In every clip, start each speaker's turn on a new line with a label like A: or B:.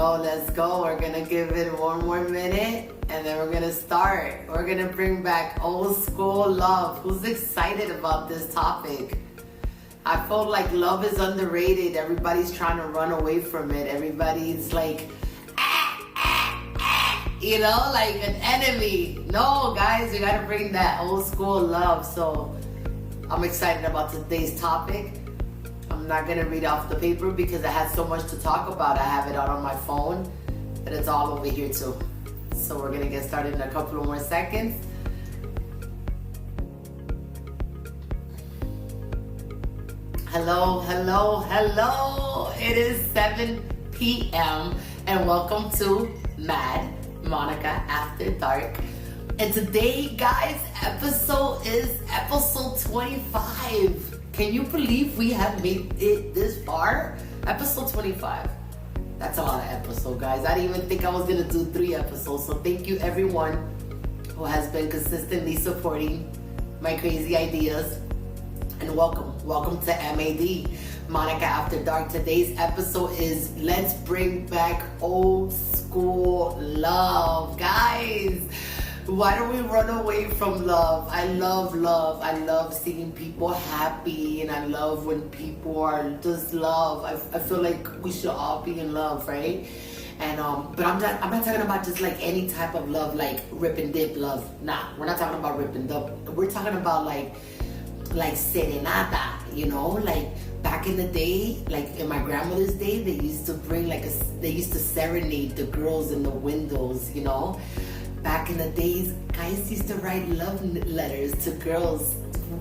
A: go, let's go. We're gonna give it one more minute and then we're gonna start. We're gonna bring back old school love. Who's excited about this topic? I feel like love is underrated. Everybody's trying to run away from it. Everybody's like, you know, like an enemy. No, guys, we gotta bring that old school love. So I'm excited about today's topic. I'm not gonna read off the paper because I had so much to talk about. I have it out on my phone, and it's all over here too. So we're gonna get started in a couple of more seconds. Hello, hello, hello. It is 7 p.m. and welcome to Mad Monica After Dark. And today, guys, episode is episode 25. Can you believe we have made it this far? Episode 25. That's a lot of episodes, guys. I didn't even think I was gonna do 3 episodes. So thank you everyone who has been consistently supporting my crazy ideas. And welcome to MAD, Monica After Dark. Today's episode is Let's Bring Back Old School Love. Guys, why don't we run away from love? I love love. I love seeing people happy, and I love when people are just love. I feel like we should all be in love, right? And but I'm not talking about just like any type of love, like rip and dip love. Nah, we're not talking about rip and dip. We're talking about like serenata, you know, like back in the day, like in my grandmother's day, they used to bring they used to serenade the girls in the windows, you know. Back in the days, guys used to write love letters to girls.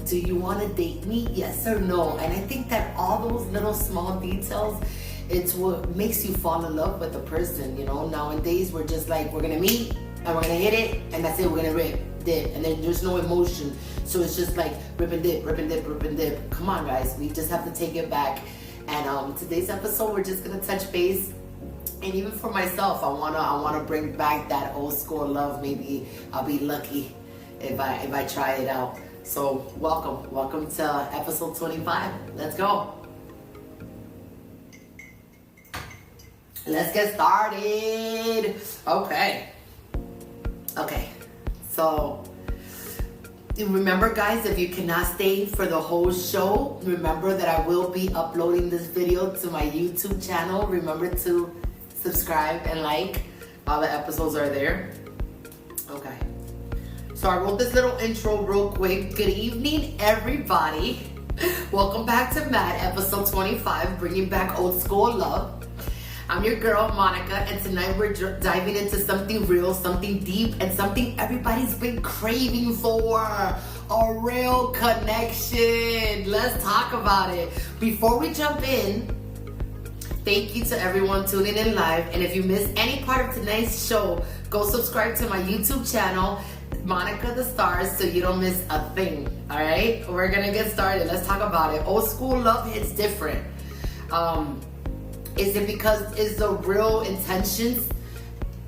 A: Do you want to date me? Yes or no? And I think that all those little small details, it's what makes you fall in love with a person, you know. Nowadays, we're just like, we're gonna meet and we're gonna hit it, and that's it. We're gonna rip, dip, and then there's no emotion. So it's just like rip and dip, rip and dip, rip and dip. Come on, guys, we just have to take it back. And today's episode, we're just gonna touch base. And even for myself, I wanna bring back that old school love. Maybe I'll be lucky if I try it out. So welcome to episode 25. Let's go. Let's get started. Okay. So remember, guys, if you cannot stay for the whole show, remember that I will be uploading this video to my YouTube channel. Remember to subscribe and like. All the episodes are there. Okay. So I wrote this little intro real quick. Good evening, everybody. Welcome back to Mad, episode 25, bringing back old school love. I'm your girl, Monica, and tonight we're diving into something real, something deep, and something everybody's been craving for. A real connection. Let's talk about it. Before we jump in, thank you to everyone tuning in live. And if you missed any part of tonight's show, go subscribe to my YouTube channel, Monica the Stars, so you don't miss a thing. All right? We're going to get started. Let's talk about it. Old school love hits different. Is it because it's the real intentions?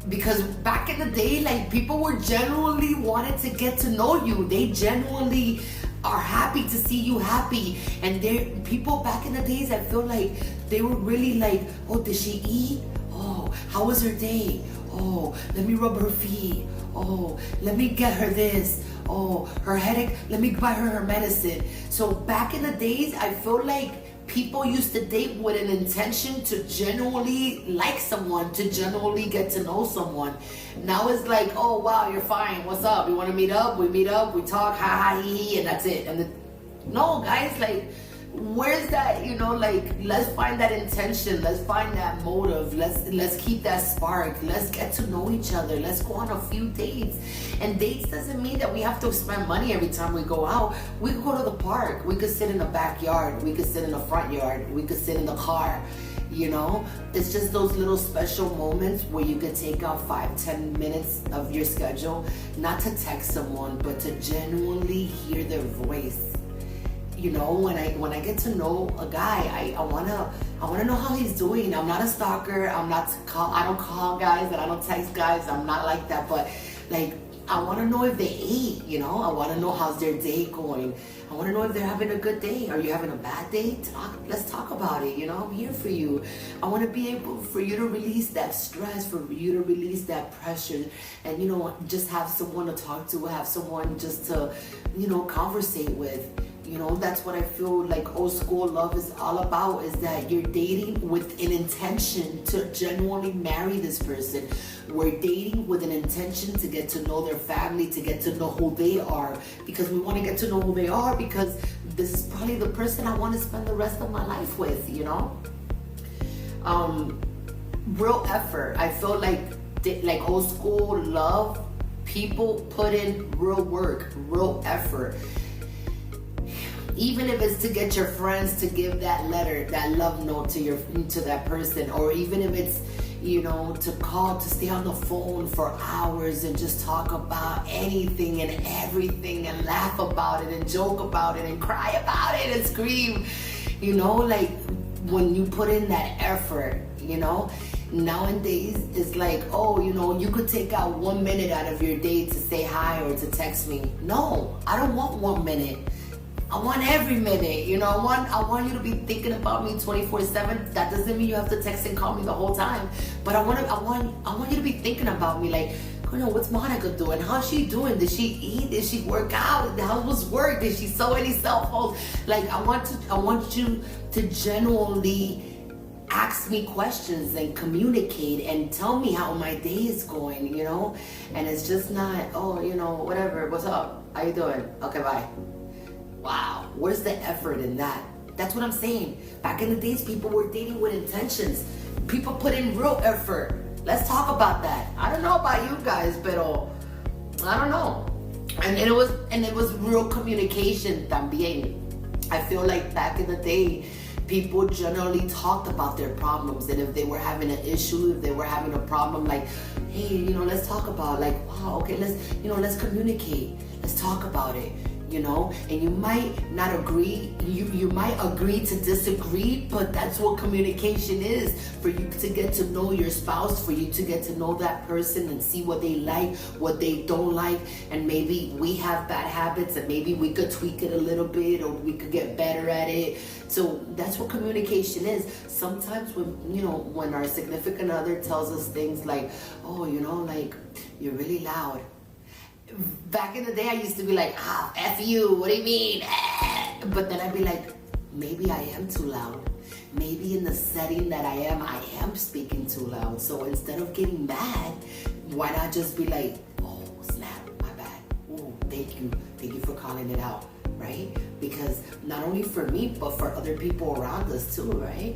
A: Because back in the day, like, people were genuinely wanted to get to know you. They genuinely are happy to see you happy. And people back in the days, I feel like they were really like, oh, did she eat? Oh, how was her day? Oh, let me rub her feet. Oh, let me get her this. Oh, her headache, let me buy her medicine. So back in the days, I feel like people used to date with an intention to genuinely like someone, to genuinely get to know someone. Now it's like, oh wow, you're fine. What's up? You want to meet up? We meet up, we talk, ha ha hee hee, and that's it. No, guys, like, where's that? You know, like, let's find that intention. Let's find that motive. Let's keep that spark. Let's get to know each other. Let's go on a few dates. And dates doesn't mean that we have to spend money every time we go out. We could go to the park. We could sit in the backyard. We could sit in the front yard. We could sit in the car. You know, it's just those little special moments where you could take out 5-10 minutes of your schedule, not to text someone, but to genuinely hear their voice. You know, when I get to know a guy, I wanna know how he's doing. I'm not a stalker. I don't call guys and I don't text guys. I'm not like that. But like, I want to know if they ate, you know. I want to know how's their day going. I want to know if they're having a good day. Are you having a bad day? Let's talk about it, you know. I'm here for you. I want to be able for you to release that stress, for you to release that pressure, and, you know, just have someone to talk to, have someone just to, you know, conversate with. You know, that's what I feel like old school love is all about, is that you're dating with an intention to genuinely marry this person. We're dating with an intention to get to know their family, to get to know who they are, because we want to get to know who they are, because this is probably the person I want to spend the rest of my life with, you know? Real effort. I feel like old school love, people put in real work, real effort. Even if it's to get your friends to give that letter, that love note to that person, or even if it's, you know, to call, to stay on the phone for hours and just talk about anything and everything and laugh about it and joke about it and cry about it and scream, you know, like when you put in that effort, you know. Nowadays, it's like, oh, you know, you could take out 1 minute out of your day to say hi or to text me. No, I don't want 1 minute. I want every minute, you know. I want you to be thinking about me 24/7. That doesn't mean you have to text and call me the whole time, but I want you to be thinking about me, like, you know, what's Monica doing? How's she doing? Did she eat? Did she work out? How was work? Did she sew any cell phones? Like, I want you to genuinely ask me questions and communicate and tell me how my day is going, you know. And it's just not, oh, you know, whatever. What's up? How you doing? Okay, bye. Wow, where's the effort in that? That's what I'm saying. Back in the days, people were dating with intentions. People put in real effort. Let's talk about that. I don't know about you guys, but I don't know. And it was real communication también. I feel like back in the day, people generally talked about their problems, and if they were having an issue, if they were having a problem, like, hey, you know, let's talk about, like, wow, okay, let's communicate. Let's talk about it. You know, and you might not agree, you might agree to disagree, but that's what communication is, for you to get to know your spouse, for you to get to know that person and see what they like, what they don't like, and maybe we have bad habits and maybe we could tweak it a little bit, or we could get better at it. So that's what communication is. Sometimes when our significant other tells us things like, oh, you know, like, you're really loud. Back in the day, I used to be like, F you, what do you mean? But then I'd be like, maybe I am too loud. Maybe in the setting that I am speaking too loud. So instead of getting mad, why not just be like, oh, snap, my bad. Oh, thank you for calling it out, right? Because not only for me, but for other people around us too, right?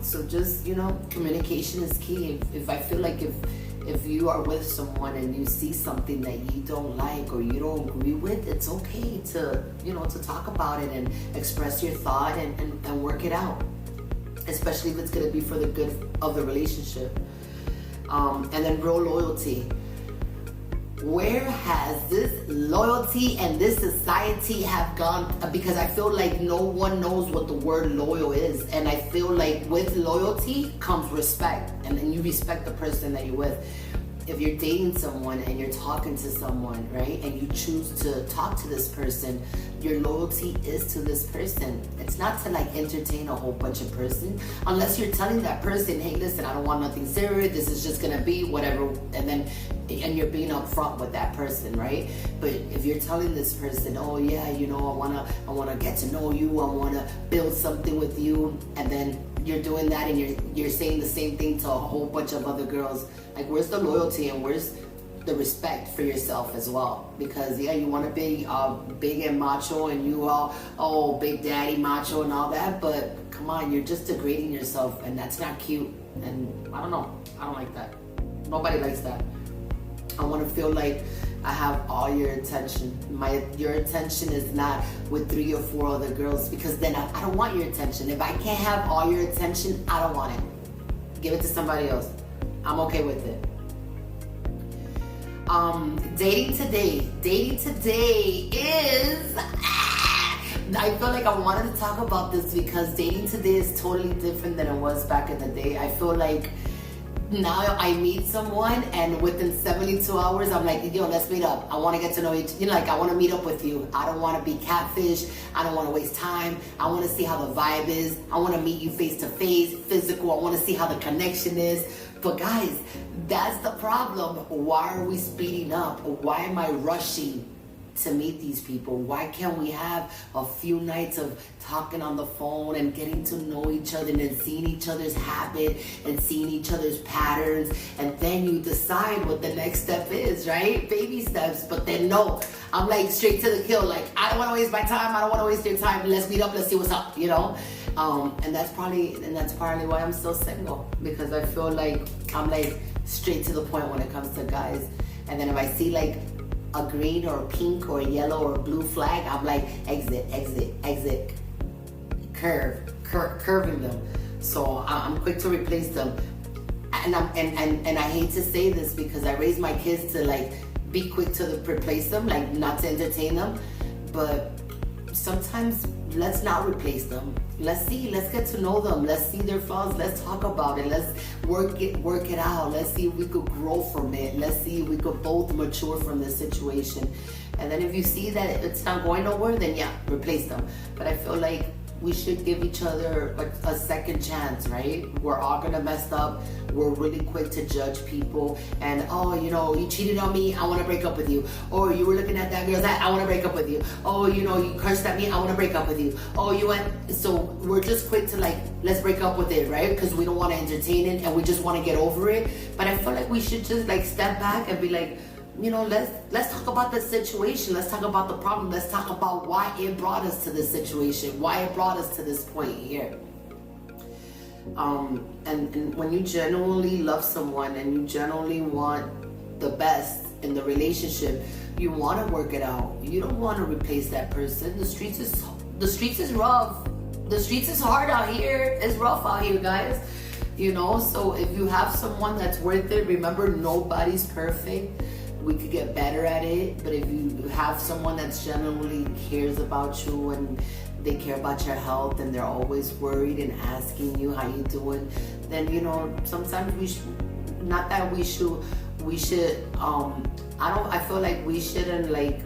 A: So just, you know, communication is key. If I feel like if you are with someone and you see something that you don't like or you don't agree with, it's okay to, you know, to talk about it and express your thought and work it out, especially if it's going to be for the good of the relationship. And then real loyalty. Where has this loyalty and this society have gone? Because I feel like no one knows what the word loyal is. And I feel like with loyalty comes respect. And then you respect the person that you're with. If you're dating someone and you're talking to someone, right, and you choose to talk to this person, your loyalty is to this person. It's not to like entertain a whole bunch of person, unless you're telling that person, hey, listen, I don't want nothing serious, this is just gonna be whatever, and you're being upfront with that person, right? But if you're telling this person, oh yeah, you know, I wanna get to know you, I wanna build something with you, and then you're doing that and you're saying the same thing to a whole bunch of other girls, like, where's the loyalty and where's the respect for yourself as well? Because yeah, you want to be big and macho and you all, oh, big daddy macho and all that, but come on, you're just degrading yourself, and that's not cute. And I don't know, I don't like that. Nobody likes that. I want to feel like I have all your attention. Your attention is not with 3 or 4 other girls, because then I don't want your attention. If I can't have all your attention, I don't want it. Give it to somebody else. I'm okay with it. Dating today is, I feel like I wanted to talk about this because dating today is totally different than it was back in the day. I feel like now I meet someone and within 72 hours, I'm like, yo, let's meet up. I want to get to know each, like, I want to meet up with you. I don't want to be catfish. I don't want to waste time. I want to see how the vibe is. I want to meet you face to face, physical. I want to see how the connection is. But guys, that's the problem. Why are we speeding up? Why am I rushing to meet these people? Why can't we have a few nights of talking on the phone and getting to know each other and then seeing each other's habit and seeing each other's patterns, and then you decide what the next step is, right? Baby steps. But then no, I'm like straight to the kill. Like, I don't want to waste my time. I don't want to waste your time. Let's meet up. Let's see what's up, you know? And that's partly why I'm still single, because I feel like I'm like straight to the point when it comes to guys. And then if I see like a green or a pink or a yellow or a blue flag, I'm like, exit, exit, exit, curving them. So I'm quick to replace them. And I hate to say this because I raise my kids to like be quick to replace them, like not to entertain them. But sometimes let's not replace them. Let's get to know them. Let's see their flaws. Let's talk about it. Let's work it out. Let's see if we could grow from it. Let's see if we could both mature from this situation. And then if you see that it's not going nowhere, then yeah, replace them. But I feel like we should give each other a second chance, right? We're all gonna mess up. We're really quick to judge people. And, oh, you know, you cheated on me, I wanna break up with you. Or you were looking at that girl's I wanna break up with you. Oh, you know, you cursed at me, I wanna break up with you. Oh, you went, so we're just quick to like, let's break up with it, right? Because we don't wanna entertain it and we just wanna get over it. But I feel like we should just like step back and be like, you know, let's talk about the situation. Let's talk about the problem. Let's talk about why it brought us to this situation, why it brought us to this point here. And when you genuinely love someone and you genuinely want the best in the relationship, you want to work it out. You don't want to replace that person. The streets is rough. The streets is hard out here. It's rough out here, guys. You know, so if you have someone that's worth it, remember, nobody's perfect. We could get better at it, but if you have someone that genuinely cares about you and they care about your health and they're always worried and asking you how you doing, then, you know, sometimes we should, not that we should, I feel like we shouldn't like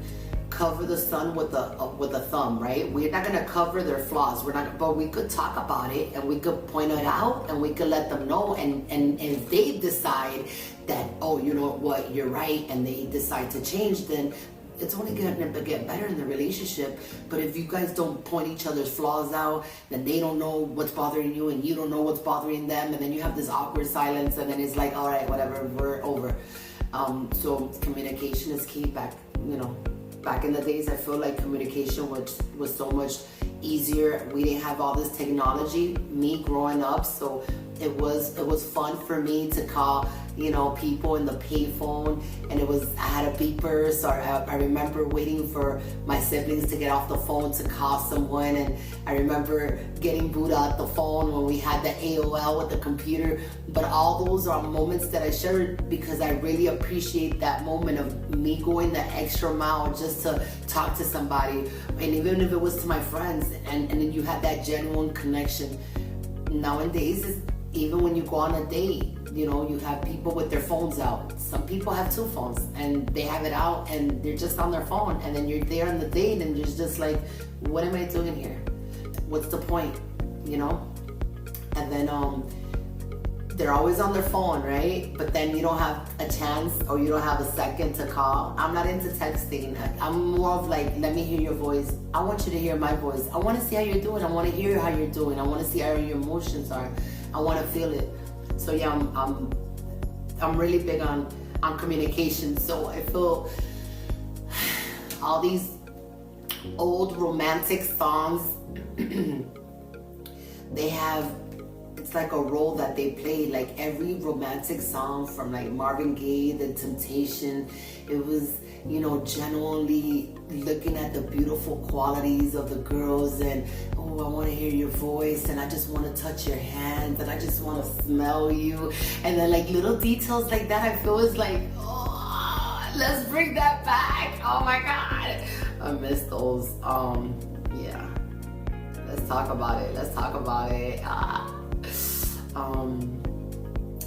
A: cover the sun with a thumb, right? We're not gonna cover their flaws. But we could talk about it and we could point it out and we could let them know. And if they decide that, oh, you know what, you're right, and they decide to change, then it's only gonna get better in the relationship. But if you guys don't point each other's flaws out, then they don't know what's bothering you and you don't know what's bothering them, and then you have this awkward silence, and then it's like, all right, whatever, we're over. So communication is key. Back in the days, I feel like communication was so much easier. We didn't have all this technology, me growing up, so it was fun for me to call, you know, people in the payphone, and I had a beeper, so I remember waiting for my siblings to get off the phone to call someone, and I remember getting booed out the phone when we had the AOL with the computer. But all those are moments that I shared because I really appreciate that moment of me going the extra mile just to talk to somebody, and even if it was to my friends, and then you had that genuine connection. Nowadays, even when you go on a date, you know, you have people with their phones out. Some people have two phones and they have it out and they're just on their phone, and then you're there on the date and you're just like, what am I doing here? What's the point? You know? And then they're always on their phone, right? But then you don't have a chance or you don't have a second to call. I'm not into texting. I'm more of like, let me hear your voice. I want you to hear my voice. I want to see how you're doing. I want to hear how you're doing. I want to see how your emotions are. I want to feel it. So yeah, I'm really big on communication. So I feel all these old romantic songs, it's like a role that they play. Like every romantic song from like Marvin Gaye, The Temptation, it was, you know, genuinely looking at the beautiful qualities of the girls, and oh, I want to hear your voice, and I just want to touch your hand, and I just want to smell you, and then like little details like that, I feel is like, oh, let's bring that back. Oh my God, I miss those. Yeah, let's talk about it.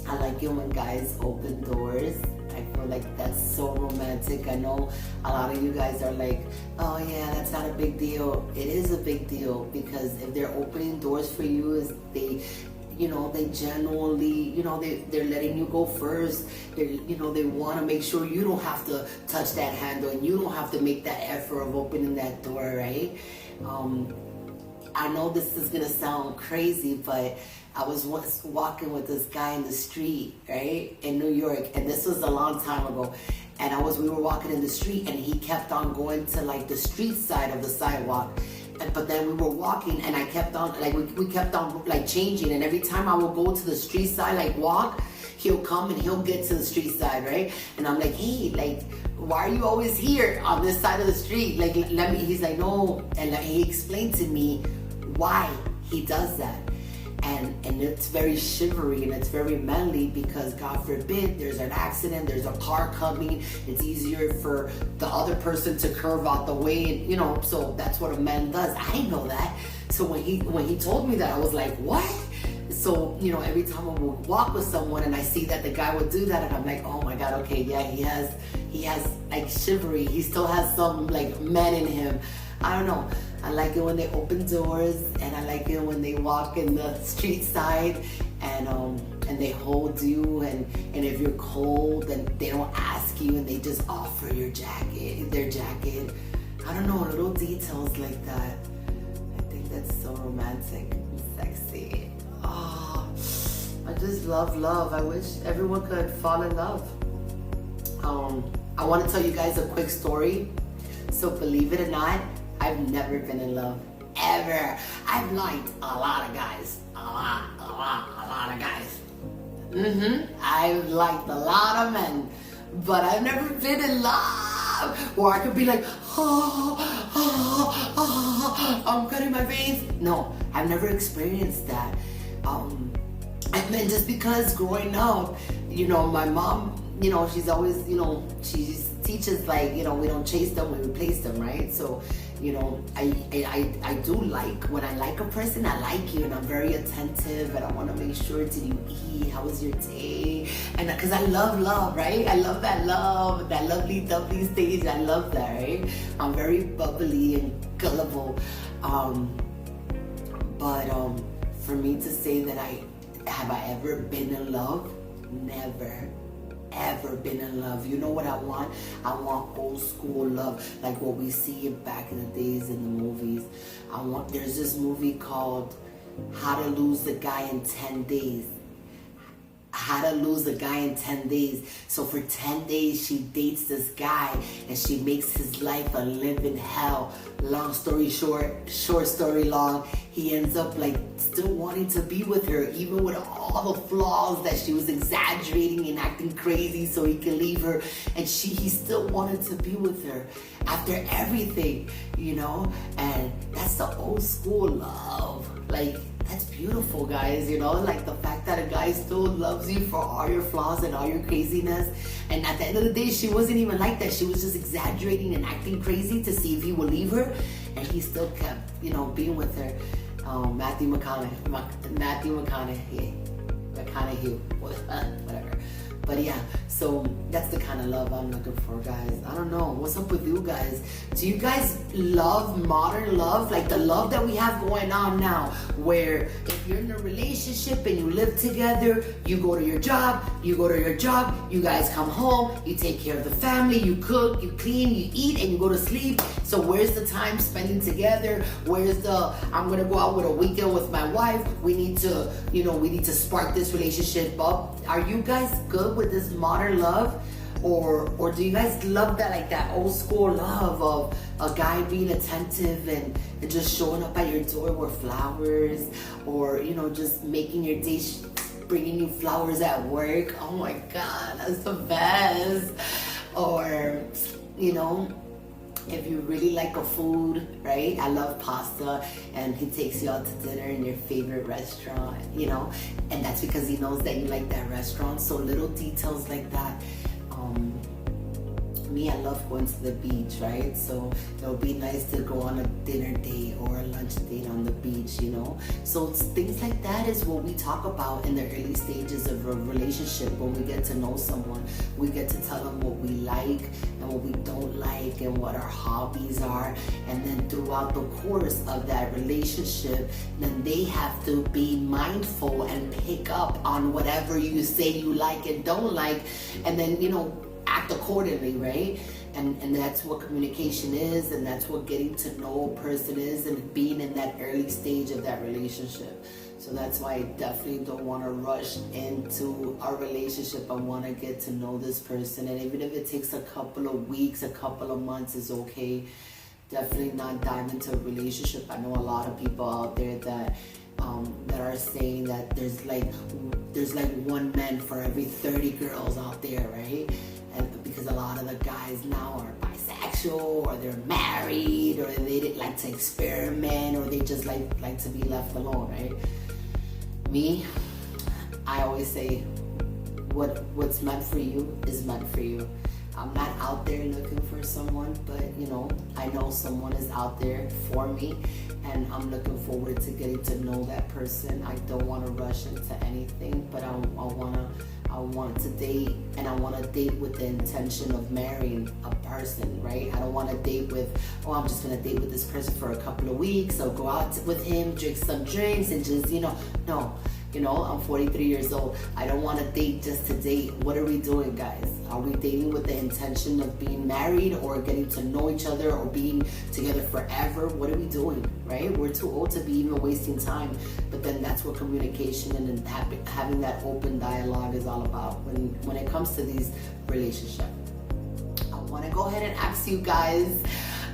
A: I like it when guys open doors. I feel like that's so romantic. I know a lot of you guys are like, oh yeah, that's not a big deal. It is a big deal, because if they're opening doors for you, is they, they genuinely, they're letting you go first. They want to make sure you don't have to touch that handle, and you don't have to make that effort of opening that door, right? I know this is gonna sound crazy, but I was once walking with this guy in the street, right, in New York, and this was a long time ago. And we were walking in the street, and he kept on going to like the street side of the sidewalk. But then we were walking, and I kept on, like, we kept on like changing. And every time I would go to the street side, like walk, he'll come and he'll get to the street side, right? And I'm like, hey, like, why are you always here on this side of the street? Like, let me. He's like, no. And he explained to me why he does that. And it's very chivalry, and it's very manly, because God forbid there's an accident, there's a car coming, it's easier for the other person to curve out the way, and so that's what a man does. I didn't know that. So when he told me that, I was like, what? So every time I would walk with someone and I see that the guy would do that, and I'm like, oh my God, okay, yeah, he has like chivalry. He still has some like man in him. I don't know. I like it when they open doors, and I like it when they walk in the street side, and they hold you, and if you're cold, and they don't ask you, and they just offer their jacket. I don't know, little details like that. I think that's so romantic and sexy. Oh, I just love. I wish everyone could fall in love. I want to tell you guys a quick story. So believe it or not, I've never been in love, ever. I've liked a lot of guys, a lot of guys. I've liked a lot of men, but I've never been in love where I could be like, I'm cutting my veins. No, I've never experienced that. And then just because growing up, my mom, she's always, she teaches like, we don't chase them, we replace them, right? So, I do like, when I like a person, I like you, and I'm very attentive, and I want to make sure, did you eat? How was your day? And because I love, right? I love that lovely dovely stage. I love that, right? I'm very bubbly and gullible. But for me to say that have I ever been in love? Never. Ever been in love. You know what I want? I want old school love, like what we see back in the days in the movies. There's this movie called How to Lose a Guy in 10 Days. How to Lose a Guy in 10 Days. So for 10 days, she dates this guy, and she makes his life a living hell. Long story short, short story long, he ends up like still wanting to be with her, even with all the flaws that she was exaggerating and acting crazy so he can leave her. And he still wanted to be with her after everything, and that's the old school love. Like, that's beautiful, guys, like the fact that a guy still loves you for all your flaws and all your craziness. And at the end of the day, she wasn't even like that. She was just exaggerating and acting crazy to see if he would leave her, and he still kept, being with her. Matthew McConaughey, whatever. But yeah, so that's the kind of love I'm looking for, guys. I don't know. What's up with you guys? Do you guys love modern love? Like the love that we have going on now, where if you're in a relationship and you live together, you go to your job, you guys come home, you take care of the family, you cook, you clean, you eat, and you go to sleep. So where's the time spending together? Where's I'm gonna go out with a weekend with my wife. We need to spark this relationship up. Are you guys good with this modern love? Or do you guys love that, like that old school love of a guy being attentive and just showing up at your door with flowers, or just making your day, bringing you flowers at work? Oh my God, that's the best. Or if you really like a food, right? I love pasta, and he takes you out to dinner in your favorite restaurant, and that's because he knows that you like that restaurant. So little details like that. me, I love going to the beach, right? So it would be nice to go on a dinner date or a lunch date on the beach, you know? So it's things like that is what we talk about in the early stages of a relationship. When we get to know someone, we get to tell them what we like and what we don't like and what our hobbies are. And then throughout the course of that relationship, then they have to be mindful and pick up on whatever you say you like and don't like, and then, you know, act accordingly, right? And that's what communication is, and that's what getting to know a person is, and being in that early stage of that relationship. So that's why I definitely don't want to rush into a relationship. I want to get to know this person, and even if it takes a couple of weeks, a couple of months is okay. Definitely not dive into a relationship. I know a lot of people out there that are saying that there's like one man for every 30 girls out there, right? And because a lot of the guys now are bisexual, or they're married, or they like to experiment, or they just like to be left alone, right? Me, I always say what's meant for you is meant for you. I'm not out there looking for someone, but you know, I know someone is out there for me, and I'm looking forward to getting to know that person. I don't want to rush into anything, but I want to date, and I want to date with the intention of marrying a person, right? I don't want to date with, oh, I'm just going to date with this person for a couple of weeks, or go out with him, drink some drinks, and just, you know, no. You know, I'm 43 years old. I don't want to date just to date. What are we doing, guys? Are we dating with the intention of being married, or getting to know each other, or being together forever? What are we doing, right? We're too old to be even wasting time. But then that's what communication and having that open dialogue is all about when it comes to these relationships. I want to go ahead and ask you guys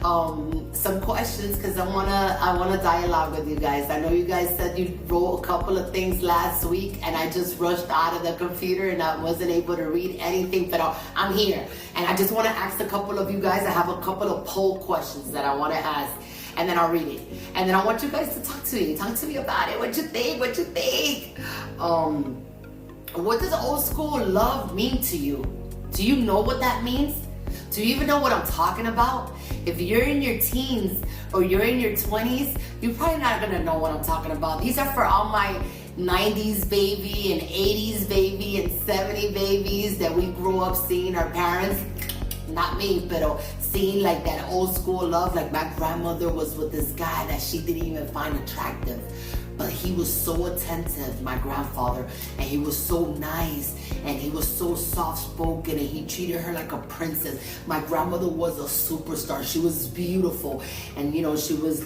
A: some questions, because I wanna dialogue with you guys. I know you guys said you wrote a couple of things last week, and I just rushed out of the computer and I wasn't able to read anything, but I'm here, and I just want to ask a couple of you guys. I have a couple of poll questions that I want to ask, and then I'll read it, and then I want you guys to talk to me about it. What you think? What does old school love mean to you? Do you know what that means? Do you even know what I'm talking about? If you're in your teens or you're in your 20s, you're probably not gonna know what I'm talking about. These are for all my 90s baby and 80s baby and 70 babies that we grew up seeing our parents, not me, but seeing like that old school love. Like my grandmother was with this guy that she didn't even find attractive, but he was so attentive, my grandfather, and he was so nice, and he was so soft-spoken, and he treated her like a princess. My grandmother was a superstar. She was beautiful, and she was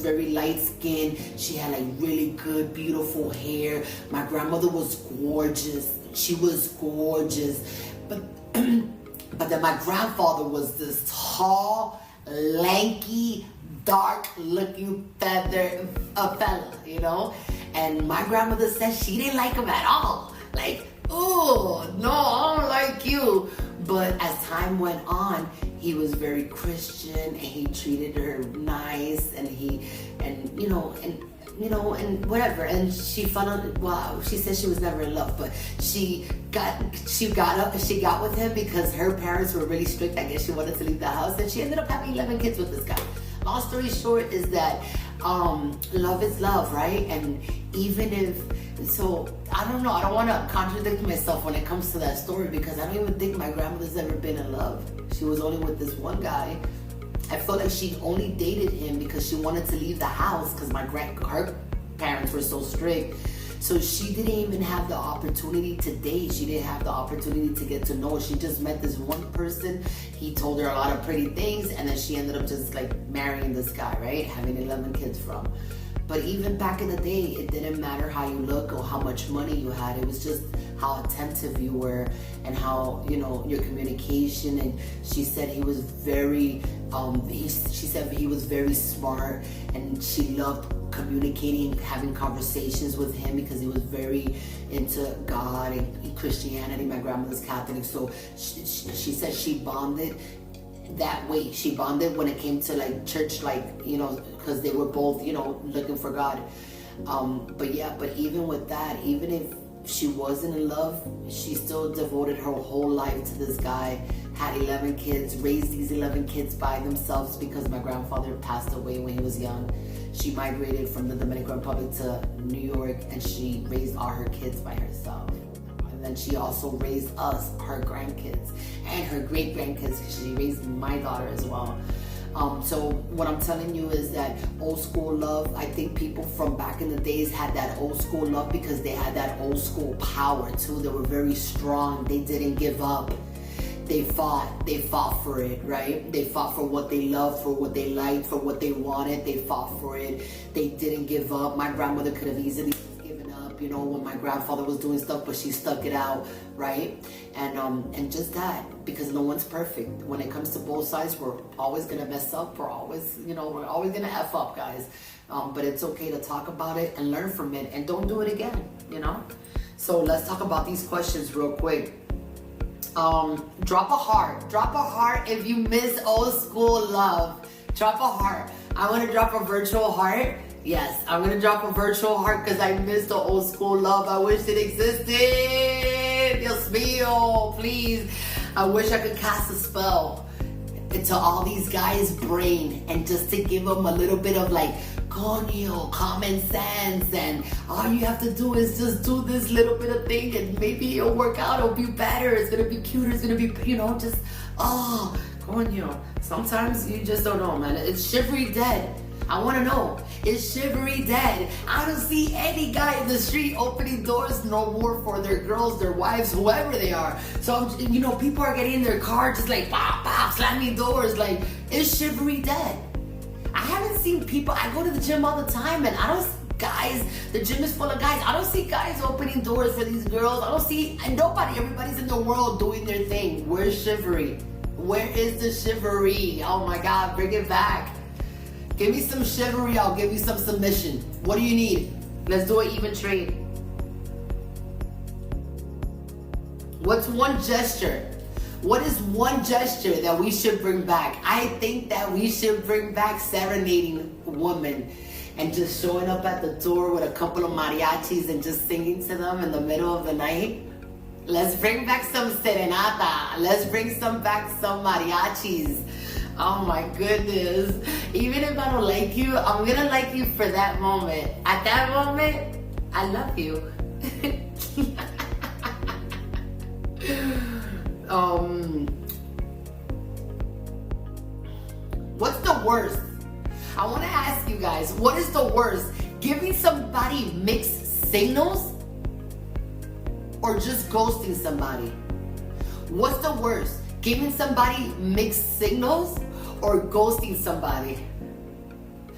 A: very light-skinned. She had like really good, beautiful hair. My grandmother was gorgeous. She was gorgeous, but then my grandfather was this tall, lanky, dark-looking fella, and my grandmother said she didn't like him at all. Like, oh no, I don't like you. But as time went on, he was very Christian, and he treated her nice, and whatever. And she found out. Wow, she said she was never in love, but she got with him because her parents were really strict. I guess she wanted to leave the house, and she ended up having 11 kids with this guy. Long story short is that love is love, right? And even if, so I don't know, I don't want to contradict myself when it comes to that story, because I don't even think my grandmother's ever been in love. She was only with this one guy. I feel like she only dated him because she wanted to leave the house, because her parents were so strict. So she didn't even have the opportunity to date. She didn't have the opportunity to get to know. She just met this one person. He told her a lot of pretty things, and then she ended up just like marrying this guy, right? Having 11 kids from. But even back in the day, it didn't matter how you look or how much money you had. It was just how attentive you were, and how, your communication. And she said he was very, she said he was very smart, and she loved communicating, having conversations with him, because he was very into God and Christianity. My grandmother's Catholic, so she said she bonded that way. She bonded when it came to like church, because they were both, looking for God. But even with that, even if she wasn't in love, she still devoted her whole life to this guy, had 11 kids, raised these 11 kids by themselves because my grandfather passed away when he was young. She migrated from the Dominican Republic to New York, and she raised all her kids by herself. And then she also raised us, her grandkids, and her great-grandkids, because she raised my daughter as well. So what I'm telling you is that old school love, I think people from back in the days had that old school love because they had that old school power too. They were very strong. They didn't give up. They fought for it, right? They fought for what they loved, for what they liked, for what they wanted. They fought for it. They didn't give up. My grandmother could have easily given up, you know, when my grandfather was doing stuff, but she stuck it out, right? And just that, because no one's perfect. When it comes to both sides, we're always gonna mess up. We're always gonna F up, guys. But it's okay to talk about it and learn from it, and don't do it again, you know? So let's talk about these questions real quick. Drop a heart if you miss old school love. Drop a heart. I want to drop a virtual heart. Yes, I'm gonna drop a virtual heart because I miss the old school love. I wish it existed. Dios mío, please. I wish I could cast a spell into all these guys' brain and just to give them a little bit of like coño, common sense, and all you have to do is just do this little bit of thing and maybe it'll work out, it'll be better, it's gonna be cuter, it's gonna be, you know, just, oh, coño. Sometimes you just don't know, man. It's Shivery dead. I want to know, is Shivery dead? I don't see any guy in the street opening doors no more for their girls, their wives, whoever they are. So, you know, people are getting in their car just like, pop, pop, slamming doors. Like, is Shivery dead? I haven't seen people, I go to the gym all the time and I don't, guys, the gym is full of guys. I don't see guys opening doors for these girls. I don't see, and nobody, everybody's in the world doing their thing. Where's Shivery? Where is the Shivery? Oh my God, bring it back. Give me some Shivery, I'll give you some submission. What do you need? Let's do an even trade. What's one gesture? What is one gesture that we should bring back? I think that we should bring back serenading women and just showing up at the door with a couple of mariachis and just singing to them in the middle of the night. Let's bring back some serenata. Let's bring back some mariachis. Oh my goodness. Even if I don't like you, I'm gonna like you for that moment. At that moment, I love you. What's the worst? I want to ask you guys, what is the worst? Giving somebody mixed signals or just ghosting somebody? What's the worst? Giving somebody mixed signals or ghosting somebody?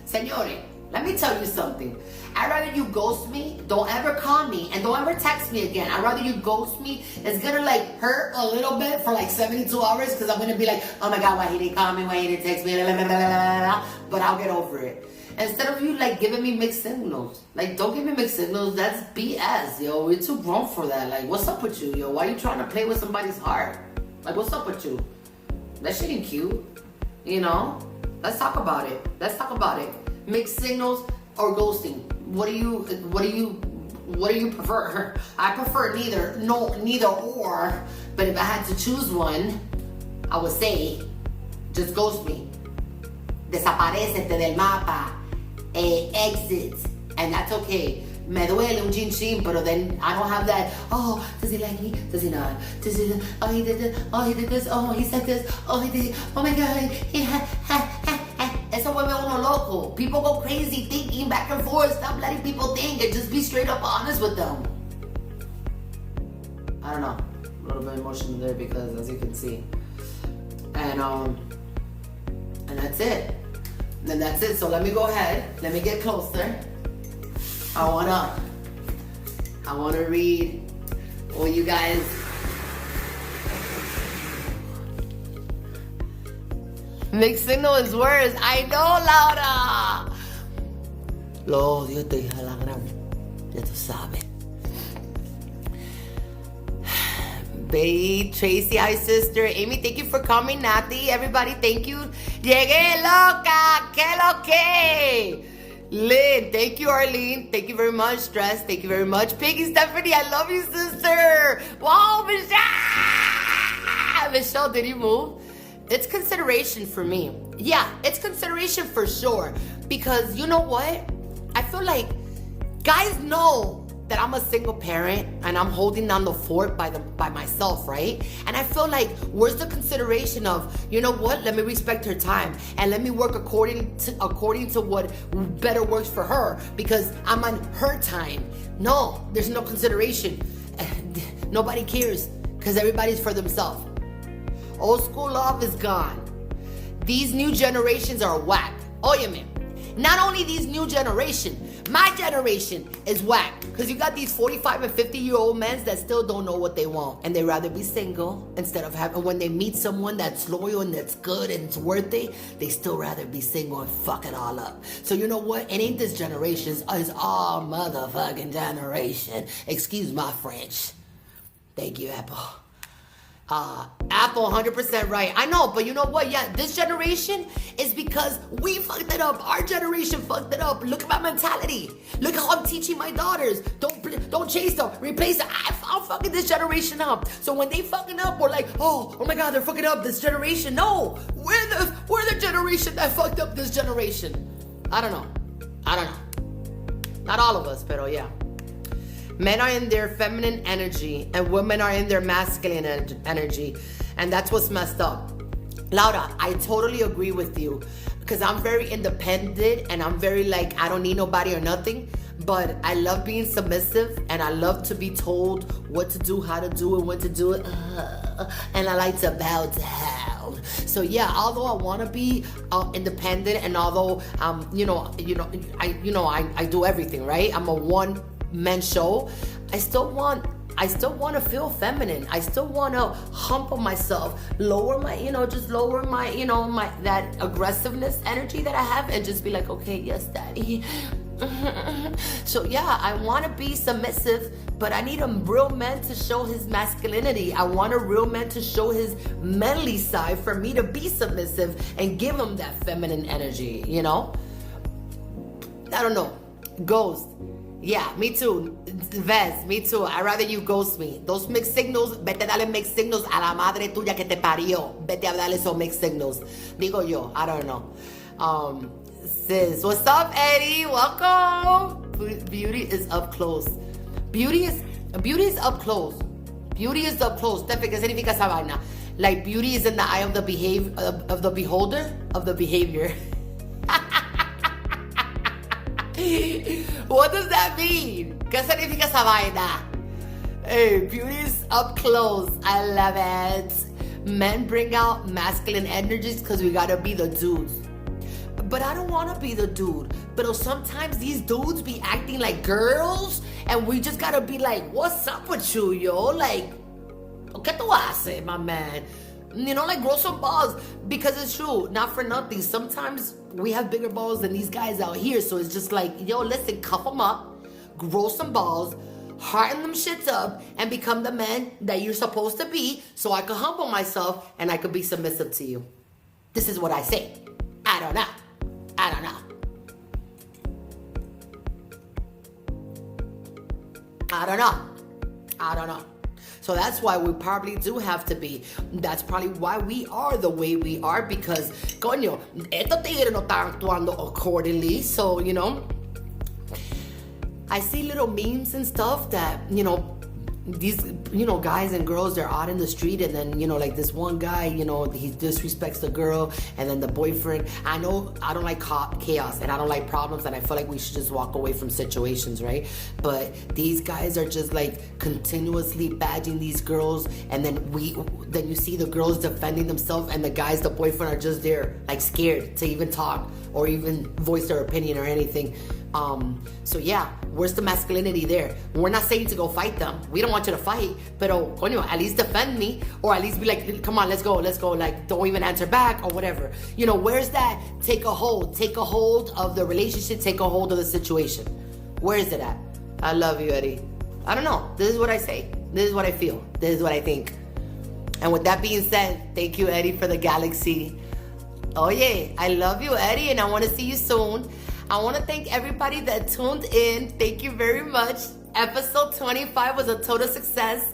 A: Señores, let me tell you something. I'd rather you ghost me, don't ever call me, and don't ever text me again. I'd rather you ghost me. It's gonna like hurt a little bit for like 72 hours because I'm gonna be like, oh my God, why he didn't call me, why he didn't text me, blah, blah, blah, blah, blah, blah. But I'll get over it. Instead of you like giving me mixed signals. Like, don't give me mixed signals, that's BS, yo. We're too grown for that. Like, what's up with you, yo? Why are you trying to play with somebody's heart? Like, what's up with you? That shit ain't cute, you know? Let's talk about it. Let's talk about it. Mixed signals or ghosting? What do you prefer? I prefer neither or. But if I had to choose one, I would say, just ghost me. Desaparecete del mapa. Exit. And that's okay. Me duele un chin chin, but then I don't have that, oh, does he like me? Does he not? Does he, oh, he did this, oh, he did this, oh, he said this, oh, he did, oh my God, he Eso vuelve uno loco. People go crazy thinking back and forth. Stop letting people think and just be straight up honest with them. I don't know. A little bit emotional there because, as you can see. And that's it. And that's it. So let me go ahead. Let me get closer. I wanna read all you guys. Mixed signal is worse. I know, Laura. Lo odio, te hija la gran. Ya tú sabes. Babe, Tracy, hi sister. Amy, thank you for coming. Nati, everybody, thank you. Llegué loca, que lo que. Lynn, thank you, Arlene. Thank you very much. Stress, thank you very much. Piggy, Stephanie, I love you, sister. Wow, Michelle. Michelle, did you move? It's consideration for me. Yeah, it's consideration for sure. Because you know what? I feel like guys know that I'm a single parent and I'm holding down the fort by myself, right? And I feel like where's the consideration of, you know what? Let me respect her time and let me work according to what better works for her because I'm on her time. No, there's no consideration. Nobody cares because everybody's for themselves. Old school love is gone. These new generations are whack. Óyeme, not only these new generation, my generation is whack. Because you got these 45 and 50-year-old men that still don't know what they want. And they rather be single instead of having, when they meet someone that's loyal and that's good and it's worth it, they still rather be single and fuck it all up. So you know what? It ain't this generation. It's our motherfucking generation. Excuse my French. Thank you, Apple. Apple 100% right. I know, but you know what? Yeah, this generation is because we fucked it up. Our generation fucked it up. Look at my mentality. Look how I'm teaching my daughters. Don't chase them. Replace them. I'm fucking this generation up. So when they fucking up, we're like, oh my God, they're fucking up this generation. No, we're the generation that fucked up this generation. I don't know. Not all of us, pero yeah. Men are in their feminine energy and women are in their masculine energy. And that's what's messed up. Laura, I totally agree with you because I'm very independent and I'm very like, I don't need nobody or nothing. But I love being submissive and I love to be told what to do, how to do it, when to do it. And I like to bow down. So yeah, although I want to be independent and although, I do everything, right? I'm a one-man show. I still want to feel feminine. I still want to humble myself, lower my that aggressiveness energy that I have and just be like, okay, yes, daddy. So yeah, I want to be submissive, but I need a real man to show his masculinity. I want a real man to show his manly side for me to be submissive and give him that feminine energy, you know? I don't know. Ghost. Yeah, me too. Vez, me too. I'd rather you ghost me. Those mixed signals, vete dale mixed signals a la madre tuya que te parió. Vete a darle esos mixed signals. Digo yo, I don't know. Sis, what's up, Eddie? Welcome. Beauty is up close. Beauty is up close. Beauty is up close. ¿Qué significa esa vaina? Like beauty is in the eye of the beholder of the behavior. What does that mean? ¿Qué significa esa vaina? Hey, beauty is up close. I love it. Men bring out masculine energies because we gotta be the dudes. But I don't want to be the dude. But sometimes these dudes be acting like girls and we just gotta be like, what's up with you, yo? Like, ¿qué tú haces, my man? You know, like grow some balls. Because it's true, not for nothing. Sometimes we have bigger balls than these guys out here. So it's just like, yo, listen, cuff them up, grow some balls, harden them shits up, and become the man that you're supposed to be so I could humble myself and I could be submissive to you. This is what I say. I don't know. So that's why we probably do have to be. That's probably why we are the way we are because, coño, estos tigres no están actuando accordingly. So, you know, I see little memes and stuff that, you know, these, you know, guys and girls, they're out in the street and then, you know, like this one guy, you know, he disrespects the girl and then the boyfriend. I know I don't like chaos and I don't like problems and I feel like we should just walk away from situations, right? But these guys are just like continuously badging these girls and then you see the girls defending themselves and the guys, the boyfriend are just there like scared to even talk or even voice their opinion or anything. So yeah, where's the masculinity there? We're not saying to go fight them. We don't want you to fight, but coño, at least defend me or at least be like, come on, let's go. Like, don't even answer back or whatever. You know, where's that? Take a hold of the relationship, take a hold of the situation. Where is it at? I love you, Eddie. I don't know. This is what I say. This is what I feel. This is what I think. And with that being said, thank you, Eddie, for the galaxy. Oh yeah, I love you, Eddie, and I want to see you soon. I want to thank everybody that tuned in. Thank you very much. Episode 25 was a total success.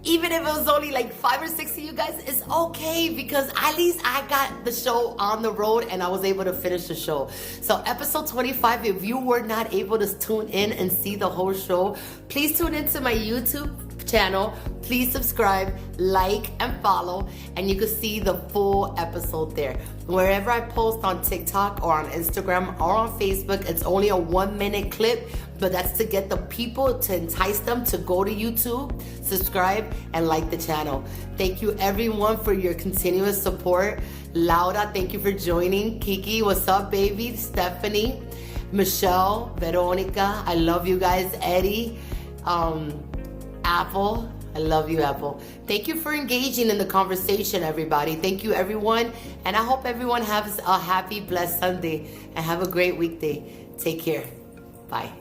A: Even if it was only like 5 or 6 of you guys, it's okay because at least I got the show on the road and I was able to finish the show. So episode 25, if you were not able to tune in and see the whole show, please tune into my YouTube channel. Please subscribe, like, and follow, and you can see the full episode there. Wherever I post on TikTok or on Instagram or on Facebook, it's only a 1-minute clip, but that's to get the people, to entice them to go to YouTube, subscribe, and like the channel. Thank you everyone for your continuous support. Laura, thank you for joining. Kiki, what's up, baby? Stephanie, Michelle, Veronica, I love you guys. Eddie, Apple, I love you, Apple. Thank you for engaging in the conversation, everybody. Thank you, everyone. And I hope everyone has a happy, blessed Sunday and have a great weekday. Take care. Bye.